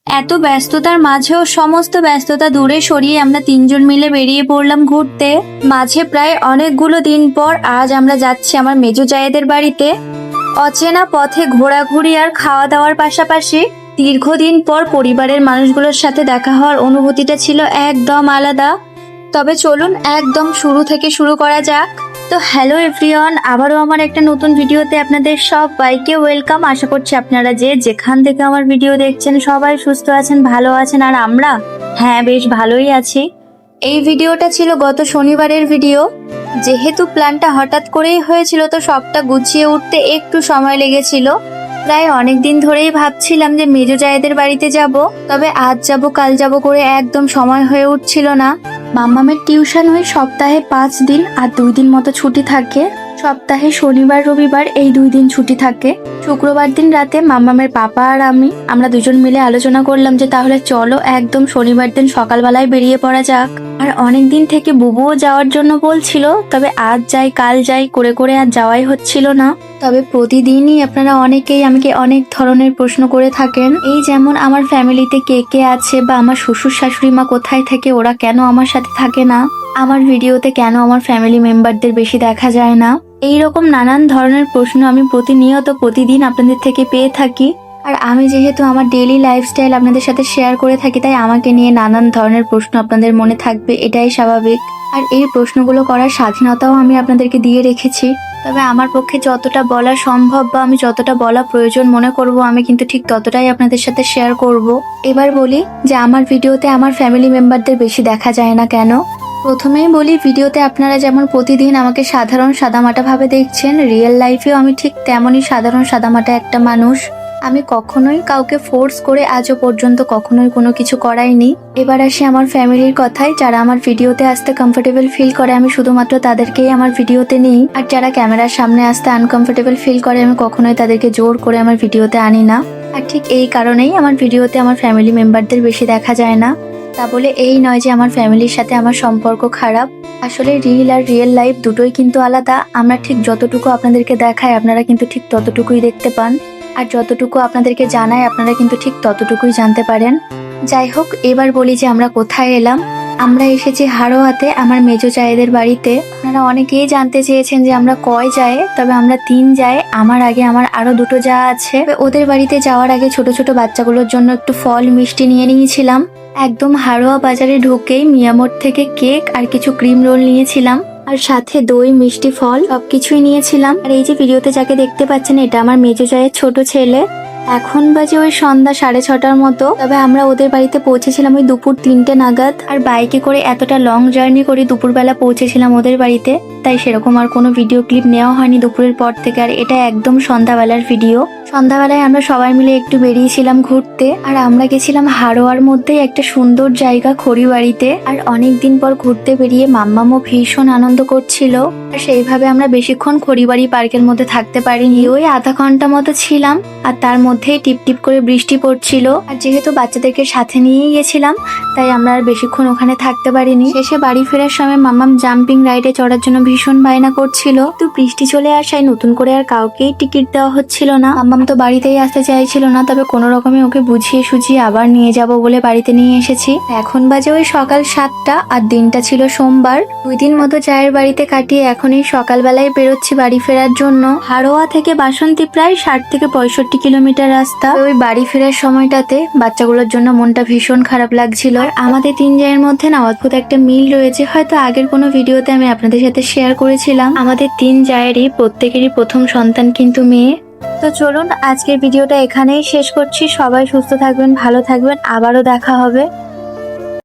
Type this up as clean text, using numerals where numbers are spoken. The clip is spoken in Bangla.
এত ব্যস্ততার মাঝেও সমস্ত ব্যস্ততা দূরে সরিয়ে আমরা তিনজন মিলে বেরিয়ে পড়লাম ঘুরতে। মাঝে প্রায় অনেকগুলো দিন পর আজ আমরা যাচ্ছি আমার মেজো জায়েদের বাড়িতে। অচেনা পথে ঘোরাঘুরি আর খাওয়া দাওয়ার পাশাপাশি দীর্ঘদিন পর পরিবারের মানুষগুলোর সাথে দেখা হওয়ার অনুভূতিটা ছিল একদম আলাদা। তবে চলুন একদম শুরু থেকে শুরু করা যাক। তো হ্যালো এভরিওয়ান, আবারও আমার একটা নতুন ভিডিওতে আপনাদের সবাইকে ওয়েলকাম। আশা করছি আপনারা যে যেখান থেকে আমার ভিডিও দেখছেন সবাই সুস্থ আছেন, ভালো আছেন, আর আমরা বেশ ভালোই আছি। এই ভিডিওটা ছিল গত শনিবারের ভিডিও। যেহেতু প্ল্যানটা হঠাৎ করেই হয়েছিল তো সবটা গুছিয়ে উঠতে একটু সময় লেগেছিল। প্রায় অনেক দিন ধরেই ভাবছিলাম যে মেজো জায়েদের বাড়িতে যাব, তবে আজ যাব কাল যাব করে একদম সময় হয়ে উঠছিল না। মাম্মামের টিউশন ওই সপ্তাহে 5 দিন আর 2 দিন মতো ছুটি থাকে। সপ্তাহে শনিবার রবিবার এই 2 দিন ছুটি থাকে। শুক্রবার দিন রাতে মাম্মামের পাপা আর আমরা দুজন মিলে আলোচনা করলাম যে তাহলে চলো একদম শনিবার দিন সকালবেলায় বেরিয়ে পড়া যাক। আর অনেক দিন থেকে বুবুও যাওয়ার জন্য বলছিল, তবে আজ যাই কাল যাই করে করে আর যাওয়াই হচ্ছিল না। তবে প্রতিদিনই আপনারা অনেকেই আমাকে অনেক ধরনের প্রশ্ন করে থাকেন, এই যেমন আমার ফ্যামিলিতে কে কে আছে বা আমার শ্বশুর শাশুড়ি মা কোথায় থাকে, ওরা কেন আমার সাথে থাকে না, আমার ভিডিওতে কেন আমার ফ্যামিলি মেম্বারদের বেশি দেখা যায় না। এইরকম নানান ধরনের প্রশ্ন আমি প্রতিনিয়ত প্রতিদিন আপনাদের থেকে পেয়ে থাকি। আর আমি যেহেতু আমার ডেইলি লাইফস্টাইল আপনাদের সাথে শেয়ার করে থাকি, তাই আমাকে নিয়ে নানান ধরনের প্রশ্ন আপনাদের মনে থাকবে, এটাই স্বাভাবিক। আর এই প্রশ্নগুলো করার স্বাধীনতাও আমি আপনাদেরকে দিয়ে রেখেছি। তবে আমার পক্ষে যতটা বলা সম্ভব বা আমি যতটা বলা প্রয়োজন মনে করব, আমি কিন্তু ঠিক ততটাই আপনাদের সাথে শেয়ার করব। এবার বলি যে আমার ভিডিওতে আমার ফ্যামিলি মেম্বারদের বেশি দেখা যায় না কেন। প্রথমেই বলি, ভিডিওতে আপনারা যেমন প্রতিদিন আমাকে সাধারণ সাদামাটা ভাবে দেখছেন, রিয়েল লাইফেও আমি ঠিক তেমনই সাধারণ সাদামাটা একটা মানুষ। আমি কখনোই কাউকে ফোর্স করে আজও পর্যন্ত কখনোই কোনো কিছু করাইনি। এবার আসি আমার ফ্যামিলির কথায়। যারা আমার ভিডিওতে আসতে কমফোর্টেবল ফিল করে আমি শুধুমাত্র তাদেরকেই আমার ভিডিওতে নিই, আর যারা ক্যামেরার সামনে আসতে আনকমফোর্টেবল ফিল করে আমি কখনোই তাদেরকে জোর করে আমার ভিডিওতে আনি না। আর ঠিক এই কারণেই আমার ভিডিওতে আমার ফ্যামিলি মেম্বারদের বেশি দেখা যায় না। তা বলে এই নয় যে আমার ফ্যামিলির সাথে আমার সম্পর্ক খারাপ। আসলে রিল আর রিয়েল লাইফ দুটোই কিন্তু আলাদা। আমরা ঠিক যতটুকু আপনাদেরকে দেখাই আপনারা কিন্তু ঠিক ততটুকুই দেখতে পান, আর যতটুকু আপনাদেরকে জানাই আপনারা কিন্তু ঠিক ততটুকুই জানতে পারেন। যাই হোক, এবার বলি যে আমরা কোথায় এলাম। আমরা এসেছি হাড়োয়াতে আমার মেজো জায়েদের বাড়িতে। আপনারা অনেকেই জানতে চেয়েছেন যে আমরা কয় জায়ে, তবে আমরা 3 জায়ে। আমার আগে আমার আরো 2 জা আছে। ওদের বাড়িতে যাওয়ার আগে ছোট ছোট বাচ্চাগুলোর জন্য একটু ফল মিষ্টি নিয়ে নিয়েছিলাম। একদম হাড়োয়া বাজারে ঢুকেই মিয়ামোর থেকে কেক আর কিছু ক্রিম রোল নিয়েছিলাম, আর সাথে দই মিষ্টি ফল সবকিছুই নিয়েছিলাম। আর এই যে ভিডিওতে যাকে দেখতে পাচ্ছেন, এটা আমার মেজো জায়ের ছোট ছেলে। এখন বাজে ওই সন্ধ্যা 6:30টার মতো। তবে আমরা ওদের বাড়িতে পৌঁছেছিলাম ওই দুপুর 3টে নাগাদ। আর বাইকে করে এতটা লং জার্নি করে দুপুরবেলা পৌঁছেছিলাম ওদের বাড়িতে, তাই সেরকম আর কোনো ভিডিও ক্লিপ নেওয়া হয়নি দুপুরের পর থেকে। আর এটা একদম সন্ধ্যাবেলার ভিডিও। সন্ধ্যাবেলায় আমরা সবাই মিলে একটু বেরিয়েছিলাম ঘুরতে, আর আমরা গেছিলাম হাড়োয়ার মধ্যেই একটা সুন্দর জায়গা খড়িবাড়িতে। আর অনেকদিন পর ঘুরতে বেরিয়ে মাম্মামও ভীষণ আনন্দ করছিল। আর সেইভাবে আমরা বেশিক্ষণ খড়িবাড়ি পার্কের মধ্যে থাকতে পারিনি, ওই আধা ঘন্টা মতো ছিলাম। আর তার মধ্যেই টিপ টিপ করে বৃষ্টি পড়ছিল। আর যেহেতু বাচ্চাদেরকে সাথে নিয়েই গেছিলাম, তাই আমরা আর বেশিক্ষণ ওখানে থাকতে পারিনি। শেষে বাড়ি ফেরার সময় মাম্মাম জাম্পিং রাইডে চড়ার জন্য ভীষণ বায়না করছিল, তো বৃষ্টি চলে আসায় নতুন করে আর কাউকেই টিকিট দেওয়া হচ্ছিল না। মাম্মাম তো বাড়িতেই আসতে চাইছিল না, তবে কোনো রকমে ওকে বুঝিয়ে সুঝিয়ে আবার নিয়ে যাব বলে বাড়িতে নিয়ে এসেছি। এখন বাজে ওই সকাল 7টা, আর দিনটা ছিল সোমবার। 2 দিন মতো জায়ের বাড়িতে কাটিয়ে এখন এই সকালবেলায় বেরোচ্ছি বাড়ি ফেরার জন্য। হাড়োয়া থেকে বাসন্তী প্রায় 60 থেকে 65 কিলোমিটার রাস্তা। ওই বাড়ি ফেরার সময়টাতে বাচ্চাগুলোর জন্য মনটা ভীষণ খারাপ লাগছিল। আর আমাদের 3 জায়ের মধ্যে না অদ্ভুত একটা মিল রয়েছে, হয়তো আগের কোনো ভিডিওতে আমি আপনাদের সাথে শেয়ার করেছিলাম। আমাদের 3 জায়েরই প্রত্যেকেরই প্রথম সন্তান কিন্তু মেয়ে। তো চলুন আজকের ভিডিওটা এখানেই শেষ করছি। সবাই সুস্থ থাকবেন, ভালো থাকবেন, আবারও দেখা হবে।